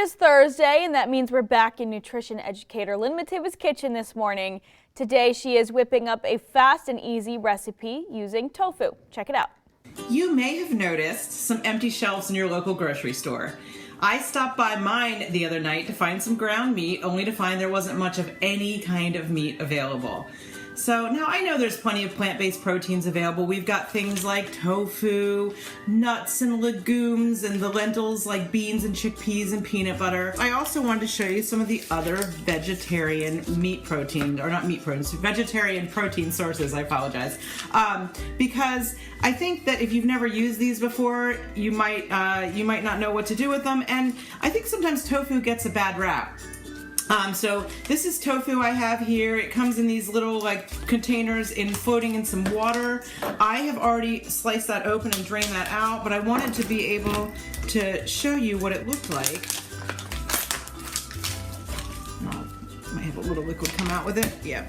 It's Thursday, and that means we're back in nutrition educator Lynn Matava's kitchen this morning. Today she is whipping up a fast and easy recipe using tofu. Check it out. You may have noticed some empty shelves in your local grocery store. I stopped by mine the other night to find some ground meat, only to find there wasn't much of any kind of meat available. So now I know there's plenty of plant-based proteins available. We've got things like tofu, nuts and legumes, and the lentils like beans and chickpeas and peanut butter. I also wanted to show you some of the other vegetarian meat protein, or not meat proteins, vegetarian protein sources, I apologize. Because I think that if you've never used these before, you might not know what to do with them, and I think sometimes tofu gets a bad rap. So this is tofu I have here. It comes in these little containers floating in some water. I have already sliced that open and drained that out, but I wanted to be able to show you what it looked like. Might have a little liquid come out with it. Yeah.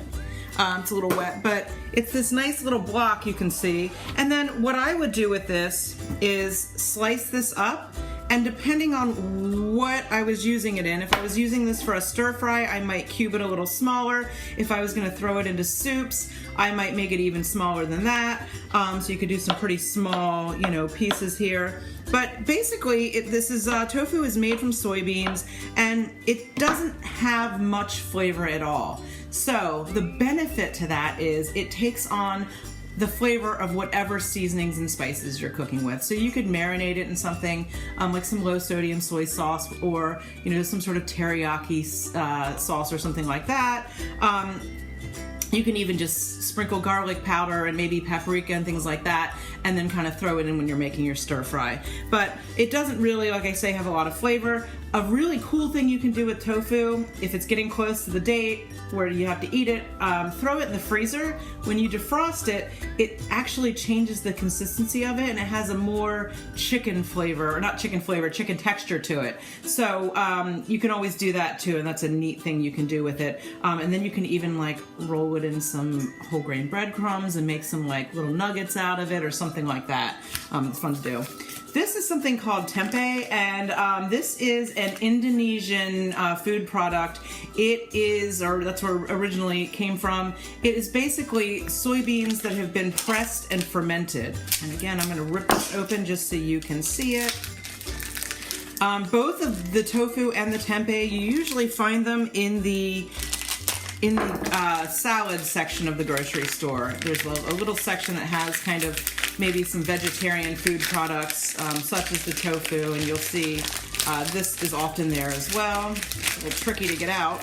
It's a little wet, but it's this nice little block you can see. And then what I would do with this is slice this up. And depending on what I was using it in, if I was using this for a stir fry, I might cube it a little smaller. If I was gonna throw it into soups, I might make it even smaller than that. So you could do some pretty small, pieces here. But basically, tofu is made from soybeans, and it doesn't have much flavor at all. So the benefit to that is it takes on the flavor of whatever seasonings and spices you're cooking with. So you could marinate it in something like some low sodium soy sauce, or some sort of teriyaki sauce or something like that. You can even just sprinkle garlic powder and maybe paprika and things like that, and then kind of throw it in when you're making your stir fry. But it doesn't really, like I say, have a lot of flavor. A really cool thing you can do with tofu, if it's getting close to the date where you have to eat it, throw it in the freezer. When you defrost it, it actually changes the consistency of it, and it has a more chicken flavor, or not chicken flavor, chicken texture to it. So you can always do that too, and that's a neat thing you can do with it. And then you can even roll it in some whole grain breadcrumbs and make some little nuggets out of it or something like that. It's fun to do. This is something called tempeh, and this is an Indonesian food product. It is, or that's where it originally came from. It is basically soybeans that have been pressed and fermented. And again, I'm going to rip this open just so you can see it. Both of the tofu and the tempeh, you usually find them in the salad section of the grocery store. There's a little section that has kind of maybe some vegetarian food products, such as the tofu, and you'll see this is often there as well. It's a little tricky to get out.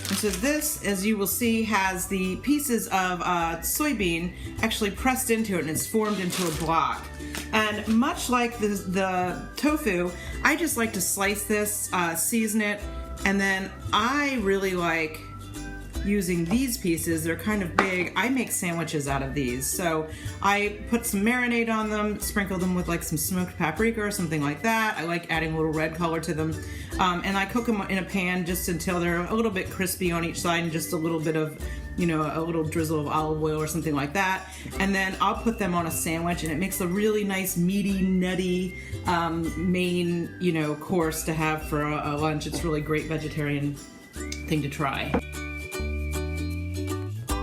And so this, as you will see, has the pieces of soybean actually pressed into it, and it's formed into a block. And much like the tofu, I just like to slice this, season it, and then I really like using these pieces. They're kind of big. I make sandwiches out of these. So I put some marinade on them, sprinkle them with some smoked paprika or something like that. I like adding a little red color to them. And I cook them in a pan just until they're a little bit crispy on each side, and just a little bit of, a little drizzle of olive oil or something like that. And then I'll put them on a sandwich, and it makes a really nice, meaty, nutty main, course to have for a lunch. It's really great vegetarian thing to try.